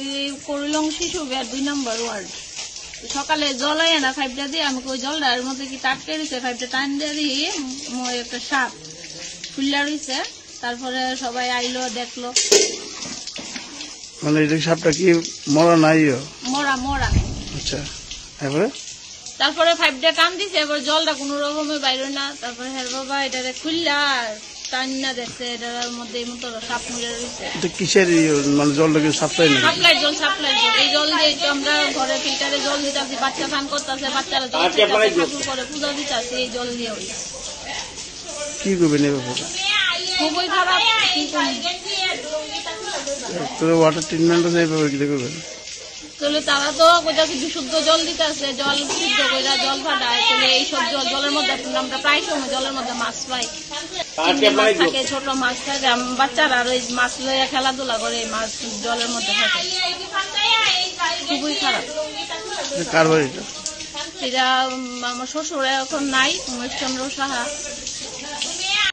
এই করিলং শিশু বিহার 2 নম্বর ওয়ার্ড। সকালে জল হয় না পাইপটা দিয়ে, আমি ওই জলটার মধ্যে কি টাটকে রয়েছে, পাইপটা টান দিয়ে দিই একটা সাপ ফুল্লা রয়েছে। তারপরে সবাই আইলো দেখলো। মানে এটা সাপটা কি মরা নাই? মরা মরা। আচ্ছা, তারপরে পাইপটা টান দিছে, এবার জলটা কোনো রকমের বাইরে না। তারপরে হ্যাঁ বাবা এটারে খুললা টান্না দেখছে এটার মধ্যে সাপ মরে রয়েছে। কিসের মানে জলটা কি সাপ্লাই না? সাপ্লাই জল, সাপ্লাই জল। এই জল দিয়ে আমরা ঘরে ফিল্টারে জল দিতেছি, বাচ্চা স্নান করতেছে, বাচ্চারা জল ঠাকুর করে পূজা দিতেছে এই জল দিয়ে। কি করবেন এই ব্যাপারে? খুবই খারাপ। ওয়াটার ট্রিটমেন্ট কি করবেন? তাহলে তারা তো কোথাও বিশুদ্ধ জল দিতে আছে, জল শুদ্ধ করে জল ফাটায়। তাহলে এইসব জলের মধ্যে আমরা প্রায় সময় জলের মধ্যে মাছ পাই, মাছ থাকে, ছোট মাছ থাকে। বাচ্চারা আর ওই মাছ লইয়া খেলাধুলা করে, মাছ জলের মধ্যে থাকে। খুবই খারাপ। কার বাড়ি এটা? এটা আমার শ্বশুর এখন নাই, উমেশচন্দ্র সাহা।